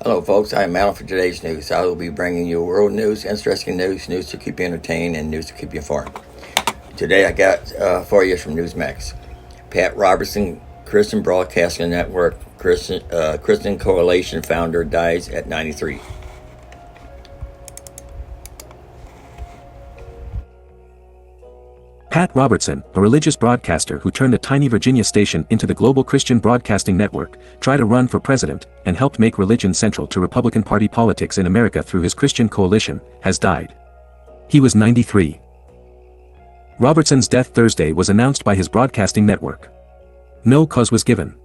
Hello, folks. I am Alan for today's news. I will be bringing you world news, interesting news, news to keep you entertained, and news to keep you informed. Today, I got for you from Newsmax. Pat Robertson, Christian Broadcasting Network, Christian Coalition founder, dies at 93. Pat Robertson, a religious broadcaster who turned a tiny Virginia station into the global Christian Broadcasting Network, tried to run for president, and helped make religion central to Republican Party politics in America through his Christian Coalition, has died. He was 93. Robertson's death Thursday was announced by his broadcasting network. No cause was given.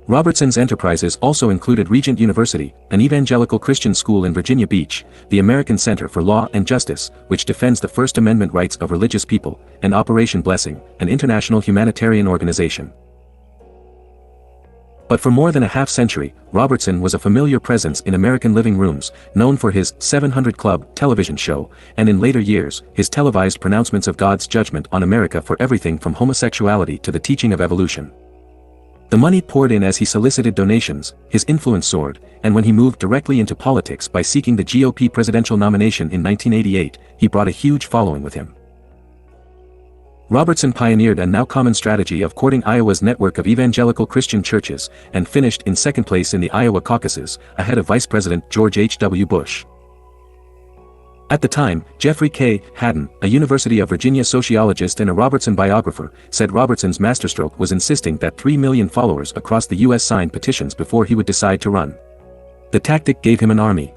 Robertson's enterprises also included Regent University, an evangelical Christian school in Virginia Beach, the American Center for Law and Justice, which defends the First Amendment rights of religious people, and Operation Blessing, an international humanitarian organization. But for more than a half-century, Robertson was a familiar presence in American living rooms, known for his 700 Club television show, and in later years, his televised pronouncements of God's judgment on America for everything from homosexuality to the teaching of evolution. The money poured in as he solicited donations, his influence soared, and when he moved directly into politics by seeking the GOP presidential nomination in 1988, he brought a huge following with him. Robertson pioneered a now common strategy of courting Iowa's network of evangelical Christian churches, and finished in second place in the Iowa caucuses, ahead of Vice President George H.W. Bush. At the time, Jeffrey K. Haddon, a University of Virginia sociologist and a Robertson biographer, said Robertson's masterstroke was insisting that 3 million followers across the U.S. signed petitions before he would decide to run. The tactic gave him an army.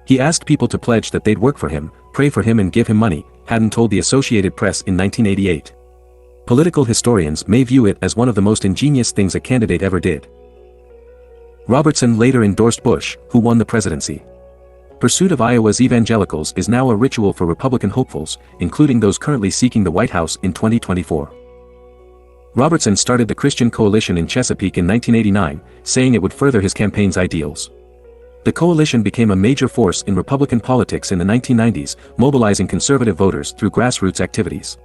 He asked people to pledge that they'd work for him, pray for him and give him money, Haddon told the Associated Press in 1988. Political historians may view it as one of the most ingenious things a candidate ever did. Robertson later endorsed Bush, who won the presidency. Pursuit of Iowa's evangelicals is now a ritual for Republican hopefuls, including those currently seeking the White House in 2024. Robertson started the Christian Coalition in Chesapeake in 1989, saying it would further his campaign's ideals. The coalition became a major force in Republican politics in the 1990s, mobilizing conservative voters through grassroots activities.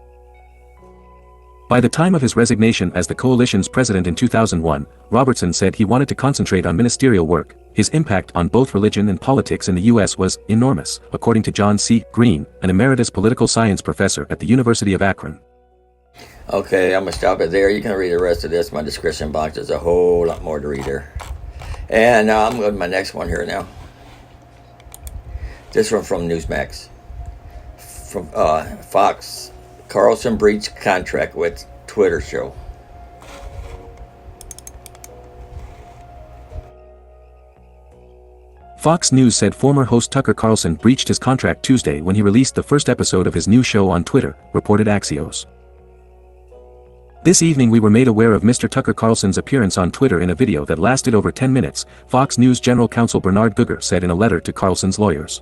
By the time of his resignation as the coalition's president in 2001, Robertson said he wanted to concentrate on ministerial work. His impact on both religion and politics in the U.S. was enormous, according to John C. Green, an emeritus political science professor at the University of Akron. Okay, I'm going to stop it there. You can read the rest of this. My description box, there's a whole lot more to read there. And I'm going to my next one here now. This one from Newsmax. From Fox. Carlson breached contract with Twitter show. Fox News said former host Tucker Carlson breached his contract Tuesday when he released the first episode of his new show on Twitter, reported Axios. This evening we were made aware of Mr. Tucker Carlson's appearance on Twitter in a video that lasted over 10 minutes, Fox News General Counsel Bernard Gugger said in a letter to Carlson's lawyers.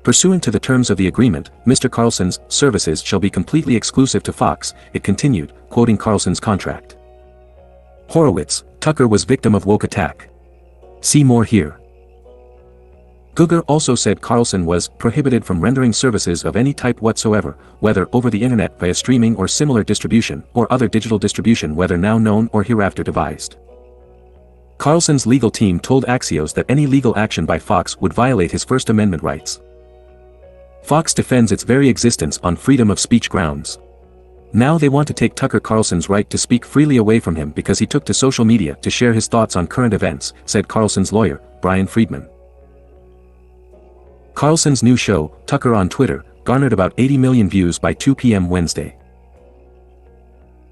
Pursuant to the terms of the agreement, Mr. Carlson's services shall be completely exclusive to Fox, it continued, quoting Carlson's contract. Horowitz, Tucker was victim of woke attack. See more here. Gugger also said Carlson was prohibited from rendering services of any type whatsoever, whether over the internet via streaming or similar distribution, or other digital distribution whether now known or hereafter devised. Carlson's legal team told Axios that any legal action by Fox would violate his First Amendment rights. Fox defends its very existence on freedom of speech grounds. Now they want to take Tucker Carlson's right to speak freely away from him because he took to social media to share his thoughts on current events, said Carlson's lawyer, Brian Friedman. Carlson's new show, Tucker on Twitter, garnered about 80 million views by 2 p.m. Wednesday.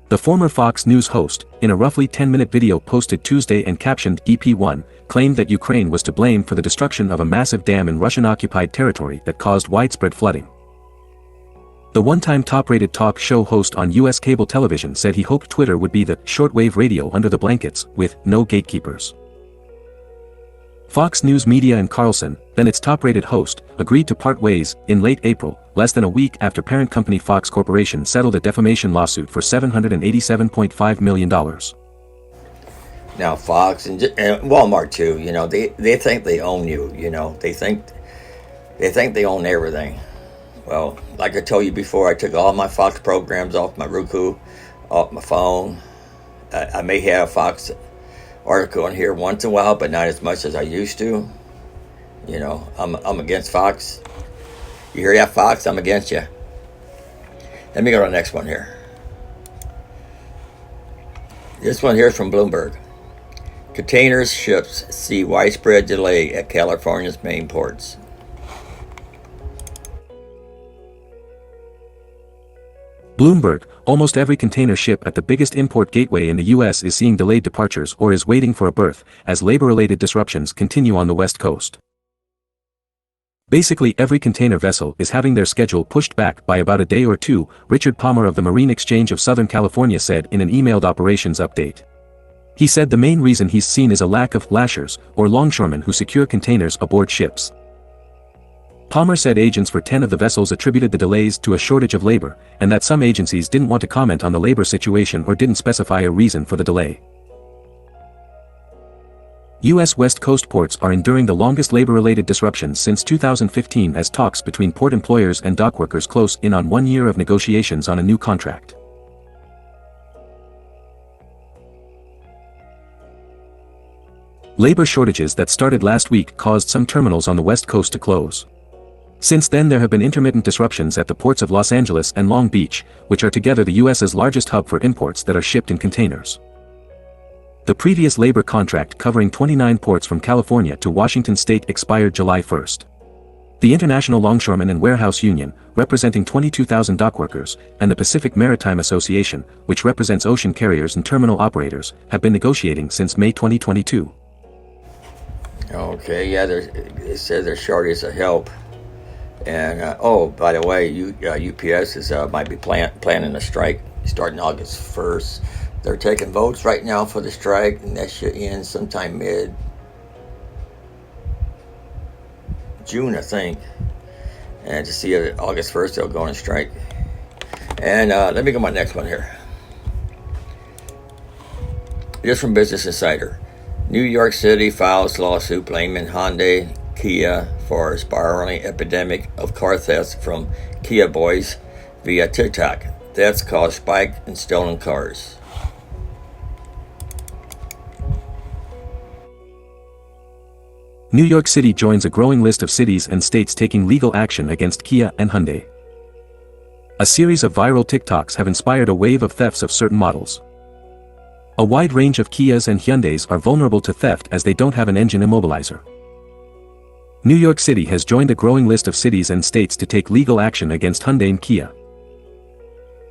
The former Fox News host, in a roughly 10-minute video posted Tuesday and captioned EP1, claimed that Ukraine was to blame for the destruction of a massive dam in Russian-occupied territory that caused widespread flooding. The one-time top-rated talk show host on U.S. cable television said he hoped Twitter would be the shortwave radio under the blankets, with no gatekeepers. Fox News Media and Carlson, then its top-rated host, agreed to part ways in late April, less than a week after parent company Fox Corporation settled a defamation lawsuit for $787.5 million. Now Fox and Walmart too, they think they own you, they think they own everything. Well, like I told you before, I took all my Fox programs off my Roku, off my phone. I may have Fox article in here once in a while, but not as much as I used to. You know, I'm against Fox. You hear that, Fox? I'm against you. Let me go to the next one here. This one here is from Bloomberg. Container ships see widespread delay at California's main ports. Bloomberg, almost every container ship at the biggest import gateway in the U.S. is seeing delayed departures or is waiting for a berth, as labor-related disruptions continue on the West Coast. Basically every container vessel is having their schedule pushed back by about a day or two, Richard Palmer of the Marine Exchange of Southern California said in an emailed operations update. He said the main reason he's seen is a lack of lashers, or longshoremen who secure containers aboard ships. Palmer said agents for 10 of the vessels attributed the delays to a shortage of labor, and that some agencies didn't want to comment on the labor situation or didn't specify a reason for the delay. U.S. West Coast ports are enduring the longest labor-related disruptions since 2015 as talks between port employers and dock workers close in on 1 year of negotiations on a new contract. Labor shortages that started last week caused some terminals on the West Coast to close. Since then there have been intermittent disruptions at the ports of Los Angeles and Long Beach, which are together the U.S.'s largest hub for imports that are shipped in containers. The previous labor contract covering 29 ports from California to Washington state expired July 1st. The International Longshoremen and Warehouse Union, representing 22,000 dockworkers, and the Pacific Maritime Association, which represents ocean carriers and terminal operators, have been negotiating since May 2022. Okay, yeah, it says there's shortage of help. And, oh, by the way, UPS might be planning a strike starting August 1st. They're taking votes right now for the strike, and that should end sometime mid-June, I think. And to see it August 1st, they'll go on strike. And let me go to my next one here. This from Business Insider. New York City files lawsuit blaming Hyundai, Kia for spiraling epidemic of car thefts from Kia boys via TikTok. Thefts caused spike in stolen cars. New York City joins a growing list of cities and states taking legal action against Kia and Hyundai. A series of viral TikToks have inspired a wave of thefts of certain models. A wide range of Kias and Hyundais are vulnerable to theft as they don't have an engine immobilizer. New York City has joined a growing list of cities and states to take legal action against Hyundai and Kia.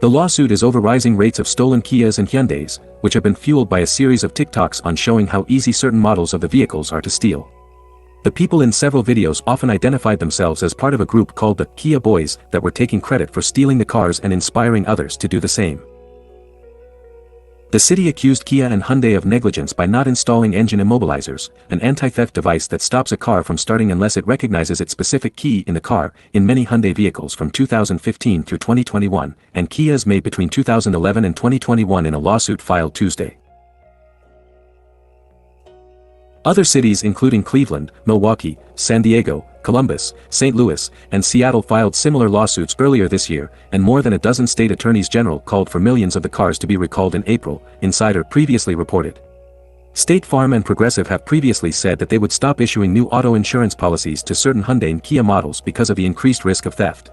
The lawsuit is over rising rates of stolen Kias and Hyundais, which have been fueled by a series of TikToks on showing how easy certain models of the vehicles are to steal. The people in several videos often identified themselves as part of a group called the Kia Boys that were taking credit for stealing the cars and inspiring others to do the same. The city accused Kia and Hyundai of negligence by not installing engine immobilizers, an anti-theft device that stops a car from starting unless it recognizes its specific key in the car, in many Hyundai vehicles from 2015 through 2021, and Kias made between 2011 and 2021 in a lawsuit filed Tuesday. Other cities including Cleveland, Milwaukee, San Diego, Columbus, St. Louis, and Seattle filed similar lawsuits earlier this year, and more than a dozen state attorneys general called for millions of the cars to be recalled in April, Insider previously reported. State Farm and Progressive have previously said that they would stop issuing new auto insurance policies to certain Hyundai and Kia models because of the increased risk of theft.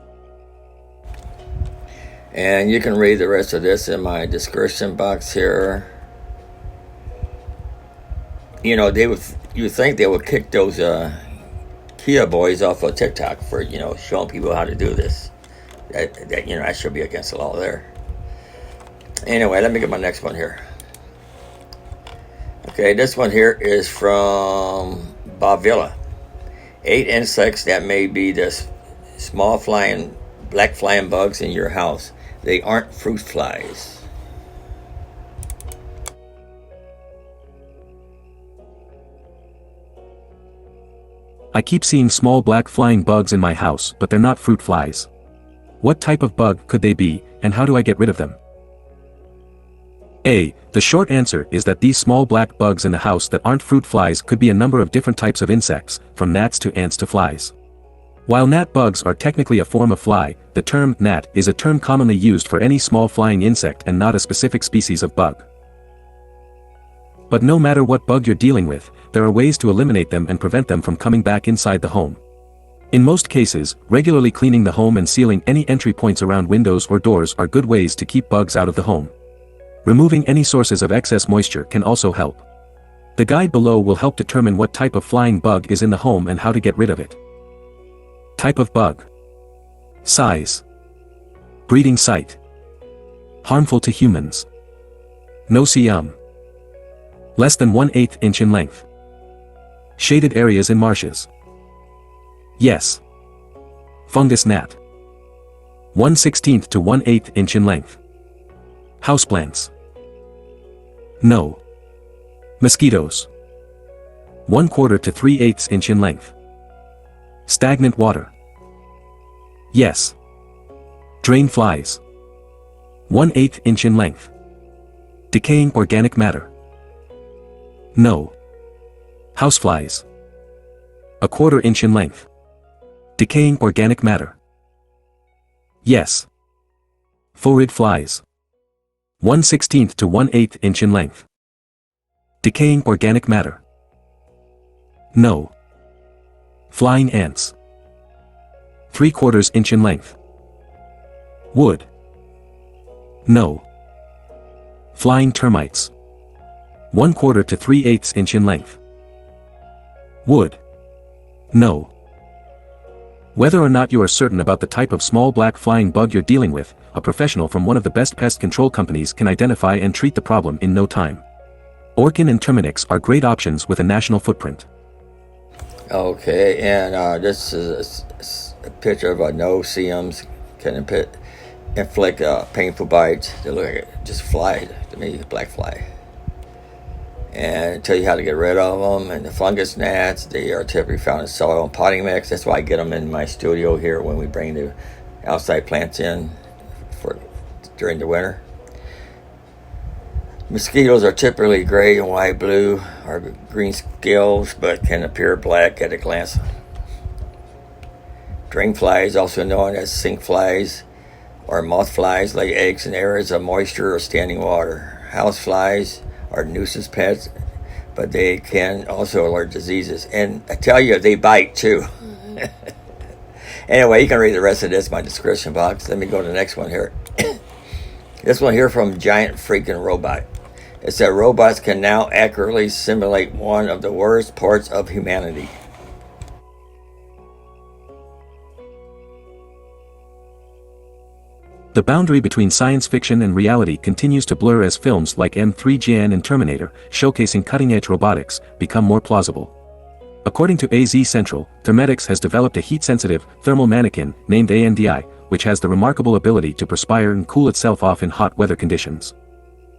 And you can read the rest of this in my description box here. You know, you would think they would kick those Kia boys off of TikTok for, showing people how to do this. That should be against the law there. Anyway, let me get my next one here. Okay, this one here is from Bob Villa. 8 insects that may be the small black flying bugs in your house. They aren't fruit flies. I keep seeing small black flying bugs in my house, but they're not fruit flies. What type of bug could they be, and how do I get rid of them? A. The short answer is that these small black bugs in the house that aren't fruit flies could be a number of different types of insects, from gnats to ants to flies. While gnat bugs are technically a form of fly, the term gnat is a term commonly used for any small flying insect and not a specific species of bug. But no matter what bug you're dealing with, there are ways to eliminate them and prevent them from coming back inside the home. In most cases, regularly cleaning the home and sealing any entry points around windows or doors are good ways to keep bugs out of the home. Removing any sources of excess moisture can also help. The guide below will help determine what type of flying bug is in the home and how to get rid of it. Type of bug. Size. Breeding site. Harmful to humans. No cm. Less than 1/8 inch in length. Shaded areas in marshes. Yes. Fungus gnat. 1/16 to 1/8 inch in length. Houseplants. No. Mosquitoes. 1/4 to 3/8 inch in length. Stagnant water. Yes. Drain flies. 1/8 inch in length. Decaying organic matter. No. Houseflies. 1/4 inch in length. Decaying organic matter. Yes. Phorid flies. 1/16 to 1/8 inch in length. Decaying organic matter. No. Flying ants. 3/4 inch in length. Wood. No. Flying termites. 1/4 to 3/8 inch in length. Wood. No. Whether or not you are certain about the type of small black flying bug you're dealing with, a professional from one of the best pest control companies can identify and treat the problem in no time. Orkin and Terminix are great options with a national footprint. Okay, and this is a picture of a no CMs can inflict painful bites. They look like it just fly to me, black fly. And tell you how to get rid of them. And the fungus gnats, they are typically found in soil and potting mix. That's why I get them in my studio here when we bring the outside plants in during the winter. Mosquitoes are typically gray and white, blue, or green scales, but can appear black at a glance. Drain flies, also known as sink flies or moth flies, lay eggs in areas of moisture or standing water. House flies are nuisance pets, but they can also alert diseases. And I tell you, they bite too. Anyway, you can read the rest of this in my description box. Let me go to the next one here. This one here from Giant Freaking Robot. It said robots can now accurately simulate one of the worst parts of humanity. The boundary between science fiction and reality continues to blur as films like M3GN and Terminator, showcasing cutting-edge robotics, become more plausible. According to AZ Central, Thermetics has developed a heat-sensitive, thermal mannequin, named ANDI, which has the remarkable ability to perspire and cool itself off in hot weather conditions.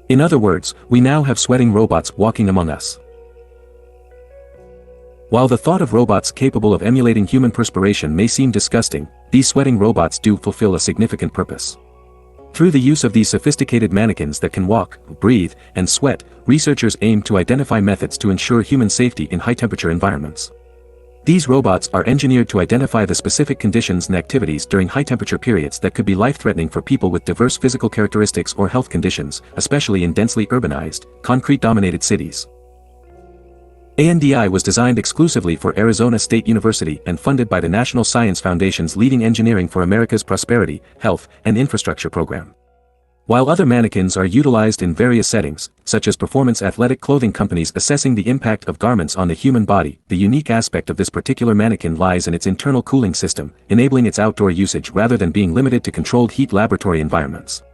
In other words, we now have sweating robots walking among us. While the thought of robots capable of emulating human perspiration may seem disgusting, these sweating robots do fulfill a significant purpose. Through the use of these sophisticated mannequins that can walk, breathe, and sweat, researchers aim to identify methods to ensure human safety in high-temperature environments. These robots are engineered to identify the specific conditions and activities during high-temperature periods that could be life-threatening for people with diverse physical characteristics or health conditions, especially in densely urbanized, concrete-dominated cities. ANDI was designed exclusively for Arizona State University and funded by the National Science Foundation's Leading Engineering for America's Prosperity, Health, and Infrastructure program. While other mannequins are utilized in various settings, such as performance athletic clothing companies assessing the impact of garments on the human body, the unique aspect of this particular mannequin lies in its internal cooling system, enabling its outdoor usage rather than being limited to controlled heat laboratory environments.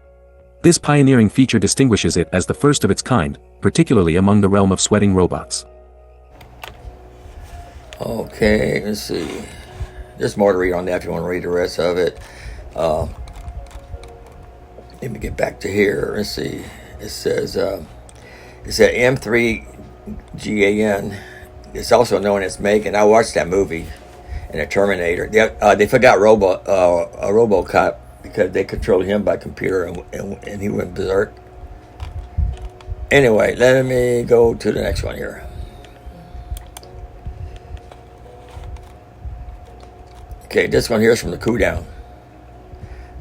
This pioneering feature distinguishes it as the first of its kind, particularly among the realm of sweating robots. Okay, let's see. There's more to read on that if you want to read the rest of it. Let me get back to here. Let's see. It says it's at M3GAN. It's also known as Megan. I watched that movie and the Terminator. They forgot a RoboCop because they controlled him by computer and he went berserk. Anyway, let me go to the next one here. Okay, this one here is from the Cool Down.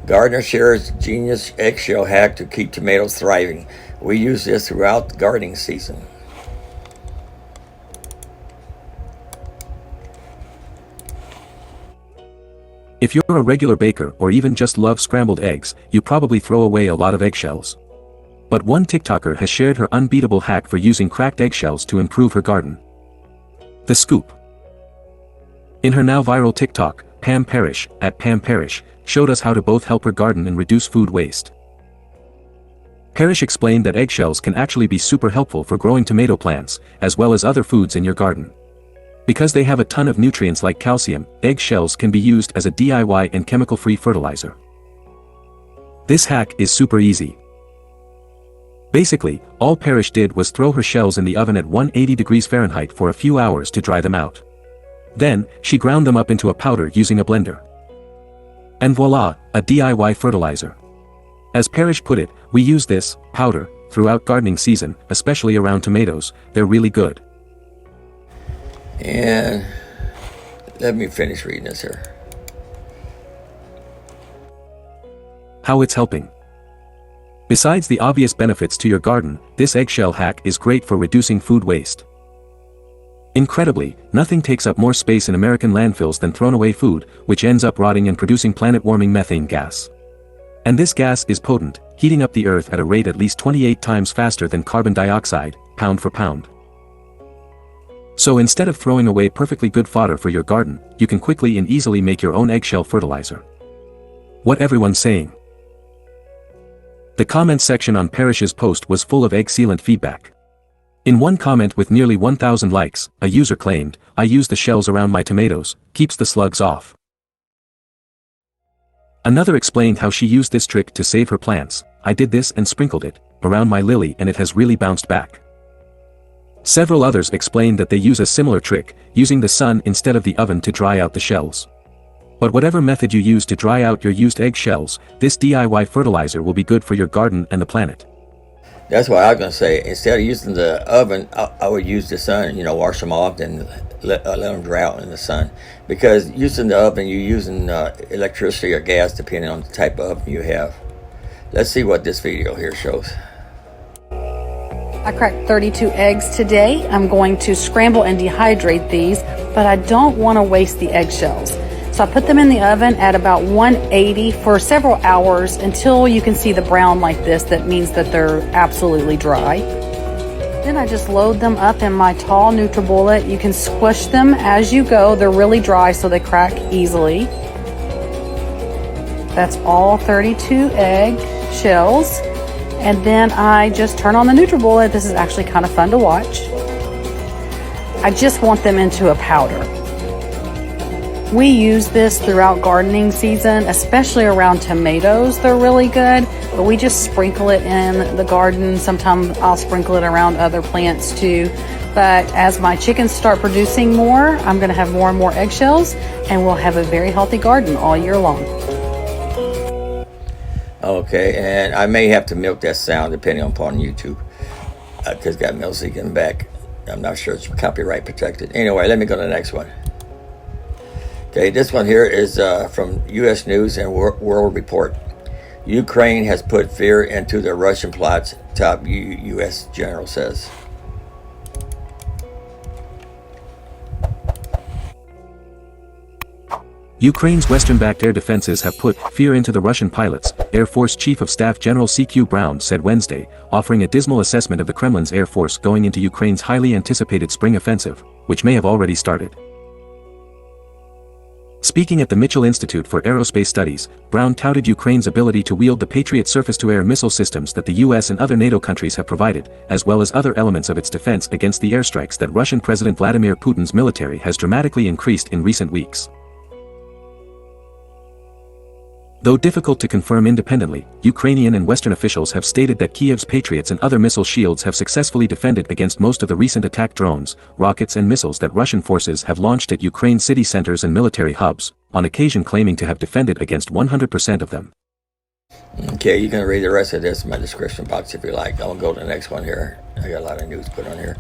Gardener shares genius eggshell hack to keep tomatoes thriving. We use this throughout the gardening season. If you're a regular baker or even just love scrambled eggs, you probably throw away a lot of eggshells. But one TikToker has shared her unbeatable hack for using cracked eggshells to improve her garden. The scoop. In her now viral TikTok, Pam Parrish, at Pam Parrish, showed us how to both help her garden and reduce food waste. Parrish explained that eggshells can actually be super helpful for growing tomato plants, as well as other foods in your garden. Because they have a ton of nutrients like calcium, eggshells can be used as a DIY and chemical-free fertilizer. This hack is super easy. Basically, all Parrish did was throw her shells in the oven at 180 degrees Fahrenheit for a few hours to dry them out. Then, she ground them up into a powder using a blender. And voila, a DIY fertilizer. As Parrish put it, we use this powder throughout gardening season, especially around tomatoes. They're really good. And let me finish reading this here. How it's helping. Besides the obvious benefits to your garden, this eggshell hack is great for reducing food waste. Incredibly, nothing takes up more space in American landfills than thrown away food, which ends up rotting and producing planet-warming methane gas. And this gas is potent, heating up the earth at a rate at least 28 times faster than carbon dioxide, pound for pound. So instead of throwing away perfectly good fodder for your garden, you can quickly and easily make your own eggshell fertilizer. What everyone's saying. The comments section on Parrish's post was full of egg sealant feedback. In one comment with nearly 1,000 likes, a user claimed, "I use the shells around my tomatoes, keeps the slugs off." Another explained how she used this trick to save her plants. "I did this and sprinkled it around my lily and it has really bounced back." Several others explained that they use a similar trick, using the sun instead of the oven to dry out the shells. But whatever method you use to dry out your used egg shells, this DIY fertilizer will be good for your garden and the planet. That's what I was going to say. Instead of using the oven, I would use the sun, wash them off and let them dry out in the sun. Because using the oven, you're using electricity or gas depending on the type of oven you have. Let's see what this video here shows. I cracked 32 eggs today. I'm going to scramble and dehydrate these, but I don't want to waste the eggshells. So I put them in the oven at about 180 for several hours until you can see the brown like this. That means that they're absolutely dry. Then I just load them up in my tall NutriBullet. You can squish them as you go. They're really dry so they crack easily. That's all 32 egg shells. And then I just turn on the NutriBullet. This is actually kind of fun to watch. I just want them into a powder. We use this throughout gardening season, especially around tomatoes. They're really good, but we just sprinkle it in the garden. Sometimes I'll sprinkle it around other plants too. But as my chickens start producing more, I'm going to have more and more eggshells, and we'll have a very healthy garden all year long. Okay, and I may have to milk that sound depending upon YouTube, because it's got music in the back. I'm not sure it's copyright protected. Anyway, let me go to the next one. Okay, this one here is from U.S. News and World Report. Ukraine has put fear into the Russian plots, top U.S. general says. Ukraine's Western-backed air defenses have put fear into the Russian pilots, Air Force Chief of Staff General C.Q. Brown said Wednesday, offering a dismal assessment of the Kremlin's Air Force going into Ukraine's highly anticipated spring offensive, which may have already started. Speaking at the Mitchell Institute for Aerospace Studies, Brown touted Ukraine's ability to wield the Patriot surface-to-air missile systems that the U.S. and other NATO countries have provided, as well as other elements of its defense against the airstrikes that Russian President Vladimir Putin's military has dramatically increased in recent weeks. Though difficult to confirm independently, Ukrainian and Western officials have stated that Kyiv's Patriots and other missile shields have successfully defended against most of the recent attack drones, rockets and missiles that Russian forces have launched at Ukraine's city centers and military hubs, on occasion claiming to have defended against 100% of them. Okay, you can read the rest of this in my description box if you like. I'll go to the next one here. I got a lot of news put on here.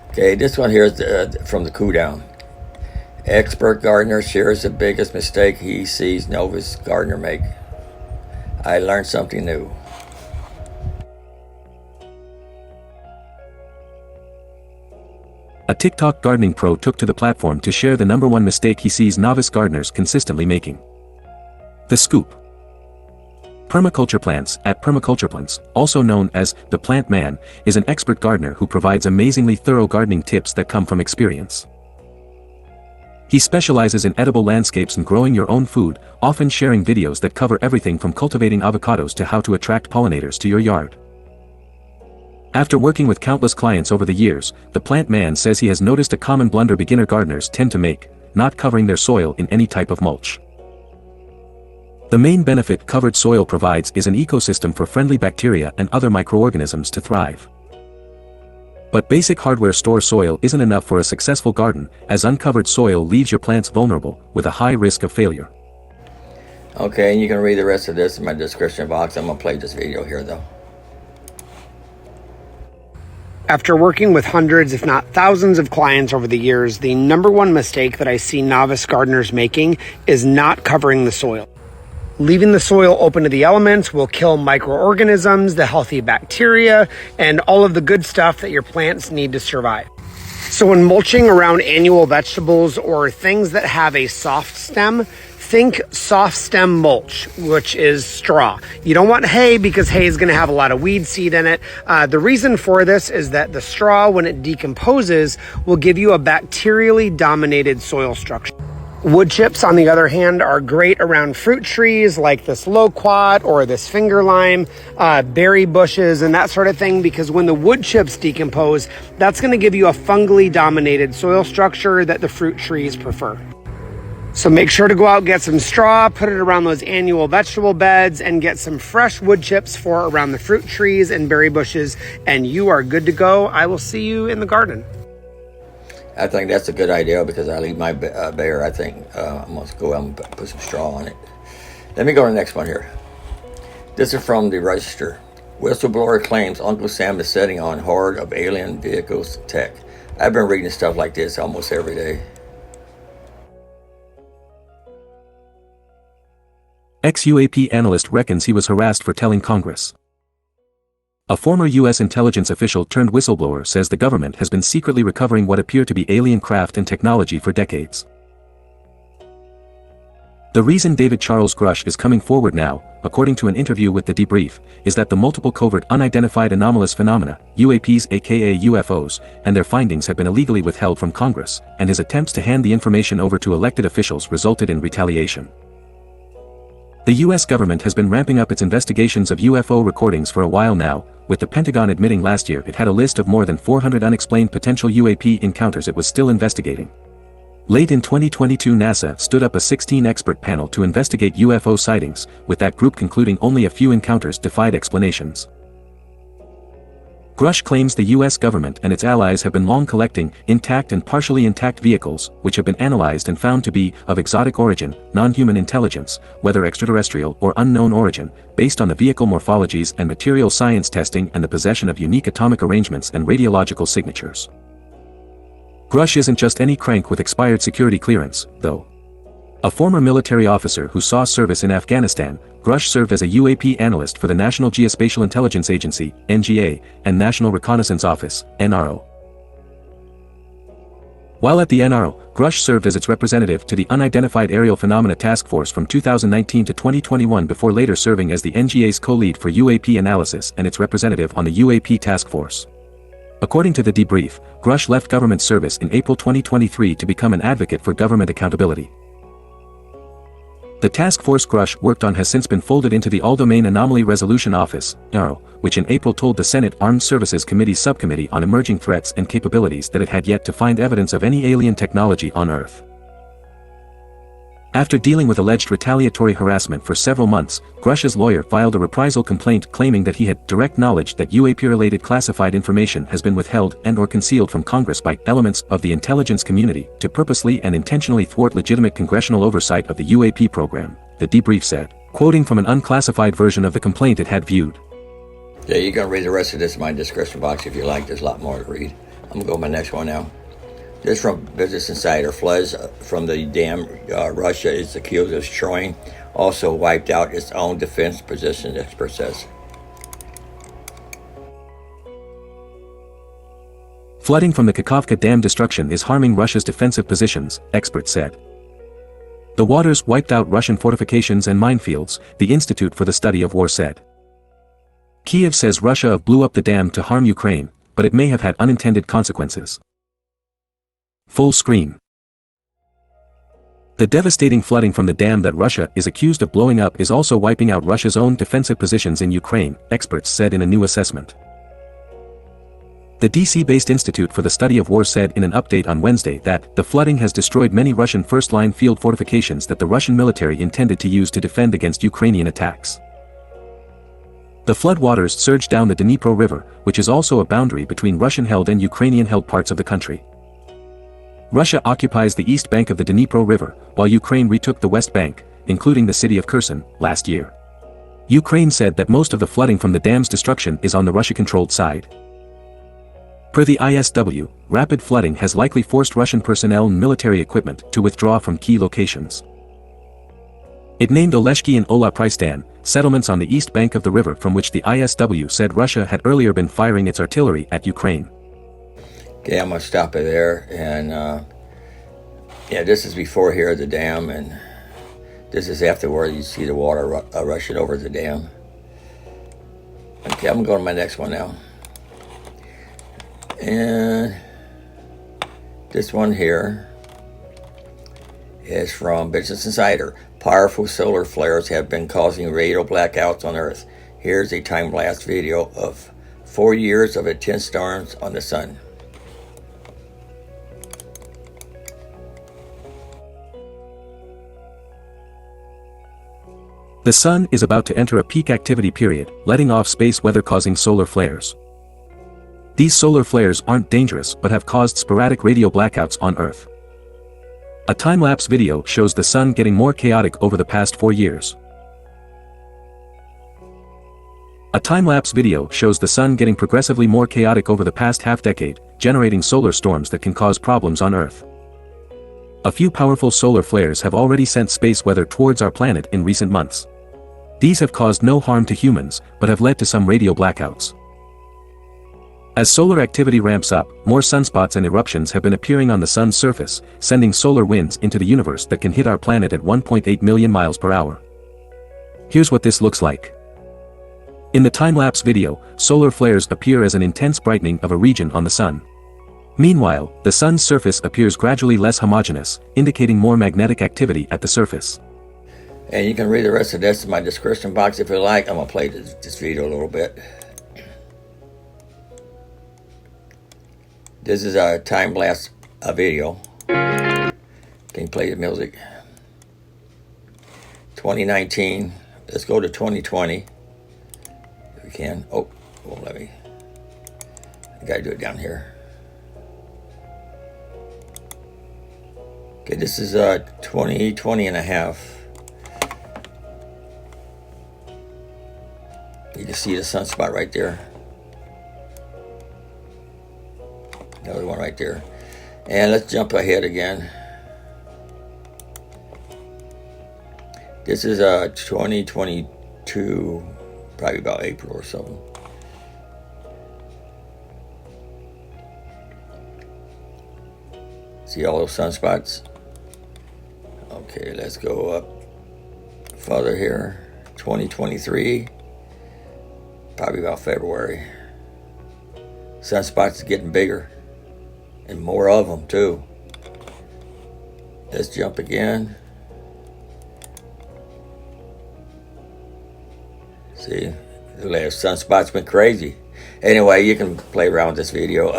Okay, this one here is from the Cool Down. Expert gardener shares the biggest mistake he sees novice gardener make. I learned something new. A TikTok gardening pro took to the platform to share the #1 mistake he sees novice gardeners consistently making. The scoop. Permaculture Plants at Permaculture Plants, also known as the Plant Man, is an expert gardener who provides amazingly thorough gardening tips that come from experience. He specializes in edible landscapes and growing your own food, often sharing videos that cover everything from cultivating avocados to how to attract pollinators to your yard. After working with countless clients over the years, the Plant Man says he has noticed a common blunder beginner gardeners tend to make: not covering their soil in any type of mulch. The main benefit covered soil provides is an ecosystem for friendly bacteria and other microorganisms to thrive. But basic hardware store soil isn't enough for a successful garden, as uncovered soil leaves your plants vulnerable, with a high risk of failure. Okay, and you can read the rest of this in my description box. I'm going to play this video here though. After working with hundreds, if not thousands of clients over the years, the number one mistake that I see novice gardeners making is not covering the soil. Leaving the soil open to the elements will kill microorganisms, the healthy bacteria, and all of the good stuff that your plants need to survive. So when mulching around annual vegetables or things that have a soft stem, think soft stem mulch, which is straw. You don't want hay because hay is going to have a lot of weed seed in it. The reason for this is that the straw, when it decomposes, will give you a bacterially dominated soil structure. Wood chips, on the other hand, are great around fruit trees like this loquat or this finger lime, berry bushes and that sort of thing, because when the wood chips decompose, that's going to give you a fungally dominated soil structure that the fruit trees prefer. So make sure to go out, get some straw, put it around those annual vegetable beds, and get some fresh wood chips for around the fruit trees and berry bushes, and you are good to go. I will see you in the garden. I think that's a good idea because I leave my bare. I think I'm going to go out and put some straw on it. Let me go to the next one here. This is from the Register. Whistleblower claims Uncle Sam is setting on hoard of alien vehicles tech. I've been reading stuff like this almost every day. Ex-UAP analyst reckons he was harassed for telling Congress. A former U.S. intelligence official turned whistleblower says the government has been secretly recovering what appear to be alien craft and technology for decades. The reason David Charles Grush is coming forward now, according to an interview with The Debrief, is that the multiple covert unidentified anomalous phenomena, UAPs aka UFOs, and their findings have been illegally withheld from Congress, and his attempts to hand the information over to elected officials resulted in retaliation. The U.S. government has been ramping up its investigations of UFO recordings for a while now, with the Pentagon admitting last year it had a list of more than 400 unexplained potential UAP encounters it was still investigating. Late in 2022, NASA stood up a 16-expert panel to investigate UFO sightings, with that group concluding only a few encounters defied explanations. Grush claims the U.S. government and its allies have been long collecting intact and partially intact vehicles, which have been analyzed and found to be of exotic origin, non-human intelligence, whether extraterrestrial or unknown origin, based on the vehicle morphologies and material science testing and the possession of unique atomic arrangements and radiological signatures. Grush isn't just any crank with expired security clearance, though. A former military officer who saw service in Afghanistan, Grush served as a UAP analyst for the National Geospatial Intelligence Agency, NGA, and National Reconnaissance Office, NRO. While at the NRO, Grush served as its representative to the Unidentified Aerial Phenomena Task Force from 2019 to 2021 before later serving as the NGA's co-lead for UAP analysis and its representative on the UAP Task Force. According to The Debrief, Grush left government service in April 2023 to become an advocate for government accountability. The task force Grush worked on has since been folded into the All-Domain Anomaly Resolution Office, NARO, which in April told the Senate Armed Services Committee's Subcommittee on Emerging Threats and Capabilities that it had yet to find evidence of any alien technology on Earth. After dealing with alleged retaliatory harassment for several months, Grush's lawyer filed a reprisal complaint claiming that he had direct knowledge that UAP-related classified information has been withheld and/or concealed from Congress by elements of the intelligence community to purposely and intentionally thwart legitimate congressional oversight of the UAP program, The Debrief said, quoting from an unclassified version of the complaint it had viewed. Yeah, you can read the rest of this in my description box if you like. There's a lot more to read. I'm going to go to my next one now. This from Business Insider. Floods from the dam Russia is accused of destroying, also wiped out its own defense position, expert says. Flooding from the Kakhovka Dam destruction is harming Russia's defensive positions, experts said. The waters wiped out Russian fortifications and minefields, the Institute for the Study of War said. Kiev says Russia blew up the dam to harm Ukraine, but it may have had unintended consequences. Full screen. The devastating flooding from the dam that Russia is accused of blowing up is also wiping out Russia's own defensive positions in Ukraine, experts said in a new assessment. The DC-based Institute for the Study of War said in an update on Wednesday that the flooding has destroyed many Russian first-line field fortifications that the Russian military intended to use to defend against Ukrainian attacks. The flood waters surged down the Dnipro River, which is also a boundary between Russian-held and Ukrainian-held parts of the country. Russia occupies the east bank of the Dnipro River, while Ukraine retook the west bank, including the city of Kherson, last year. Ukraine said that most of the flooding from the dam's destruction is on the Russia-controlled side. Per the ISW, rapid flooding has likely forced Russian personnel and military equipment to withdraw from key locations. It named Oleshki and Ola-Pristan, settlements on the east bank of the river from which the ISW said Russia had earlier been firing its artillery at Ukraine. Okay, I'm going to stop it there, and this is before here the dam, and this is after where you see the water rushing over the dam. Okay, I'm going to go to my next one now. And this one here is from Business Insider. Powerful solar flares have been causing radio blackouts on Earth. Here's a time-lapse video of 4 years of intense storms on the sun. The sun is about to enter a peak activity period, letting off space weather causing solar flares. These solar flares aren't dangerous but have caused sporadic radio blackouts on Earth. A time-lapse video shows the sun getting more chaotic over the past 4 years. A time-lapse video shows the sun getting progressively more chaotic over the past half-decade, generating solar storms that can cause problems on Earth. A few powerful solar flares have already sent space weather towards our planet in recent months. These have caused no harm to humans, but have led to some radio blackouts. As solar activity ramps up, more sunspots and eruptions have been appearing on the sun's surface, sending solar winds into the universe that can hit our planet at 1.8 million miles per hour. Here's what this looks like. In the time-lapse video, solar flares appear as an intense brightening of a region on the sun. Meanwhile, the sun's surface appears gradually less homogeneous, indicating more magnetic activity at the surface. And you can read the rest of this in my description box if you like. I'm going to play this video a little bit. This is a time-lapse video. Can you play the music? 2019. Let's go to 2020. If we can. Oh, won't let me. I gotta do it down here. Okay, this is 2020 and a half. You can see the sunspot right there. Another one right there. And let's jump ahead again. This is 2022, probably about April or something. See all those sunspots? Okay, let's go up further here. 2023, probably about February. Sunspots are getting bigger. And more of them too. Let's jump again. See, the last sunspots went crazy. Anyway, you can play around with this video.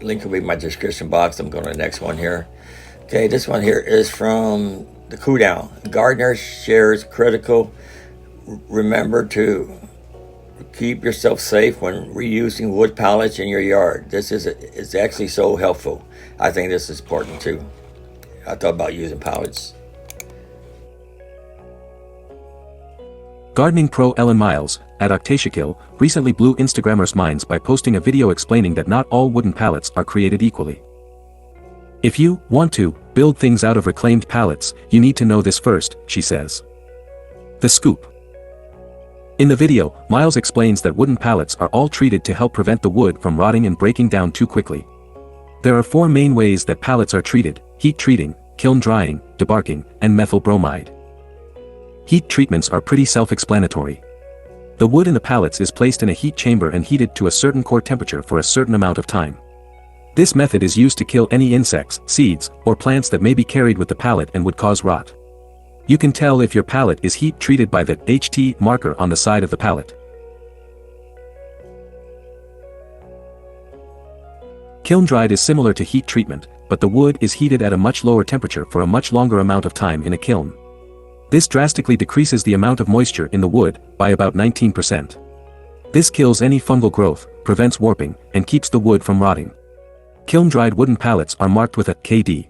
Link will be in my description box. I'm going to the next one here. Okay, this one here is from the Cool Down. Gardener shares critical. Remember to keep yourself safe when reusing wood pallets in your yard. This is actually so helpful. I think this is important too. I thought about using pallets. Gardening pro Ellen Miles, at Octashakil, recently blew Instagrammers' minds by posting a video explaining that not all wooden pallets are created equally. If you want to build things out of reclaimed pallets, you need to know this first, she says. The scoop. In the video, Miles explains that wooden pallets are all treated to help prevent the wood from rotting and breaking down too quickly. There are 4 main ways that pallets are treated: heat treating, kiln drying, debarking, and methyl bromide. Heat treatments are pretty self-explanatory. The wood in the pallets is placed in a heat chamber and heated to a certain core temperature for a certain amount of time. This method is used to kill any insects, seeds, or plants that may be carried with the pallet and would cause rot. You can tell if your pallet is heat treated by the HT marker on the side of the pallet. Kiln dried is similar to heat treatment, but the wood is heated at a much lower temperature for a much longer amount of time in a kiln. This drastically decreases the amount of moisture in the wood by about 19%. This kills any fungal growth, prevents warping, and keeps the wood from rotting. Kiln-dried wooden pallets are marked with a KD.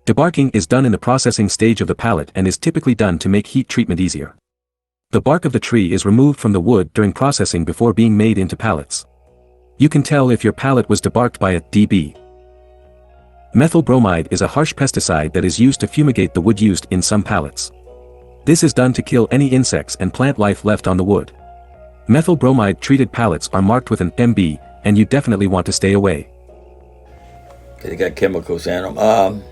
Debarking is done in the processing stage of the pallet and is typically done to make heat treatment easier. The bark of the tree is removed from the wood during processing before being made into pallets. You can tell if your pallet was debarked by a DB. Methyl bromide is a harsh pesticide that is used to fumigate the wood used in some pallets. This is done to kill any insects and plant life left on the wood. Methyl bromide treated pallets are marked with an MB, and you definitely want to stay away. They got chemicals in them.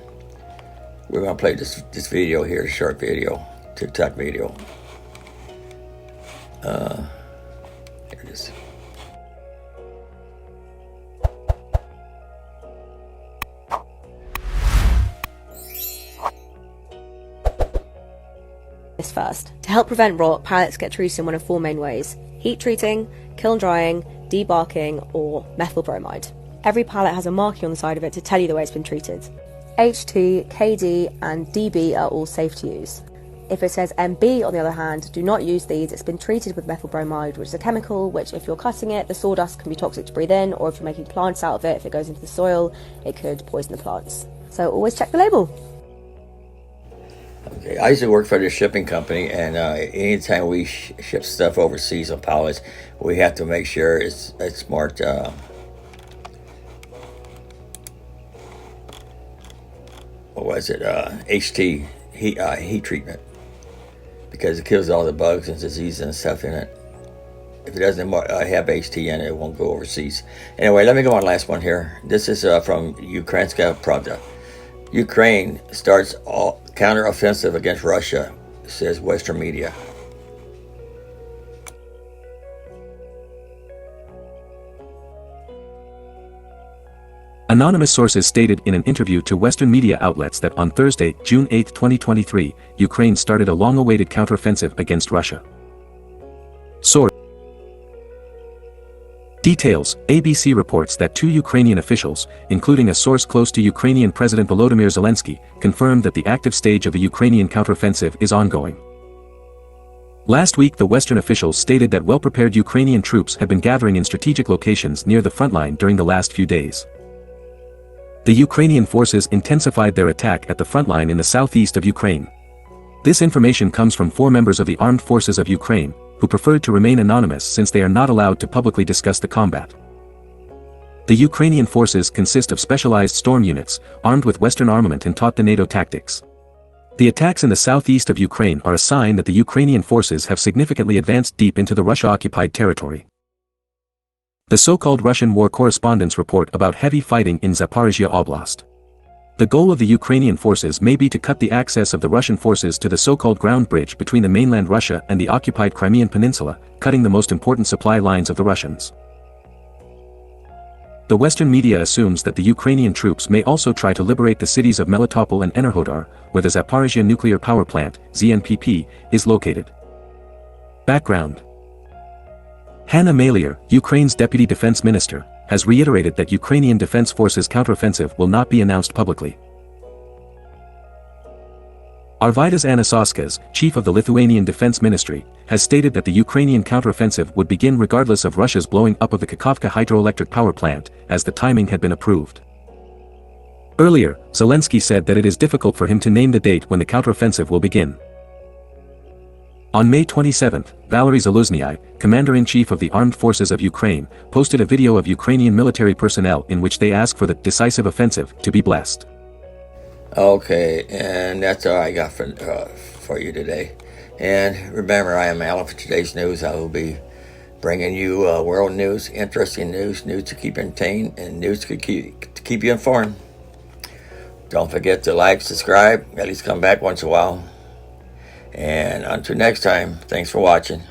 We're going to play this video here, a short video, TikTok video. Here it is. This first. To help prevent rot, pallets get treated in one of four main ways: heat treating, kiln drying, debarking, or methyl bromide. Every pallet has a marking on the side of it to tell you the way it's been treated. HT, KD, and DB are all safe to use. If it says MB, on the other hand, do not use these. It's been treated with methyl bromide, which is a chemical which, if you're cutting it, the sawdust can be toxic to breathe in, or if you're making plants out of it, if it goes into the soil, it could poison the plants. So always check the label. Okay, I used to work for the shipping company, and anytime we ship stuff overseas on pallets, we have to make sure it's marked HT, heat treatment, because it kills all the bugs and diseases and stuff in it. If it doesn't have HT in it, it won't go overseas. Anyway, let me go on last one here. This is from Ukrainska Pravda. Ukraine starts counteroffensive against Russia, says Western media. Anonymous sources stated in an interview to Western media outlets that on Thursday, June 8, 2023, Ukraine started a long-awaited counteroffensive against Russia. Source: Details: ABC reports that two Ukrainian officials, including a source close to Ukrainian President Volodymyr Zelensky, confirmed that the active stage of a Ukrainian counteroffensive is ongoing. Last week, the Western officials stated that well-prepared Ukrainian troops have been gathering in strategic locations near the front line during the last few days. The Ukrainian forces intensified their attack at the front line in the southeast of Ukraine. This information comes from four members of the armed forces of Ukraine, who preferred to remain anonymous since they are not allowed to publicly discuss the combat. The Ukrainian forces consist of specialized storm units, armed with Western armament and taught the NATO tactics. The attacks in the southeast of Ukraine are a sign that the Ukrainian forces have significantly advanced deep into the Russia-occupied territory. The so-called Russian war correspondents report about heavy fighting in Zaporizhia Oblast. The goal of the Ukrainian forces may be to cut the access of the Russian forces to the so-called ground bridge between the mainland Russia and the occupied Crimean Peninsula, cutting the most important supply lines of the Russians. The Western media assumes that the Ukrainian troops may also try to liberate the cities of Melitopol and Enerhodar, where the Zaporizhia nuclear power plant, ZNPP, is located. Background: Hanna Maliar, Ukraine's deputy defense minister, has reiterated that Ukrainian Defense Forces counteroffensive will not be announced publicly. Arvydas Anusauskas, chief of the Lithuanian Defense Ministry, has stated that the Ukrainian counteroffensive would begin regardless of Russia's blowing up of the Kakhovka hydroelectric power plant, as the timing had been approved. Earlier, Zelensky said that it is difficult for him to name the date when the counteroffensive will begin. On May 27, Valery Zaluzhnyi, Commander-in-Chief of the Armed Forces of Ukraine, posted a video of Ukrainian military personnel in which they ask for the decisive offensive to be blessed. Okay, and that's all I got for you today. And remember, I am Alan for today's news. I will be bringing you world news, interesting news to keep you entertained, and news to keep you informed. Don't forget to like, subscribe, at least come back once in a while. And until next time, thanks for watching.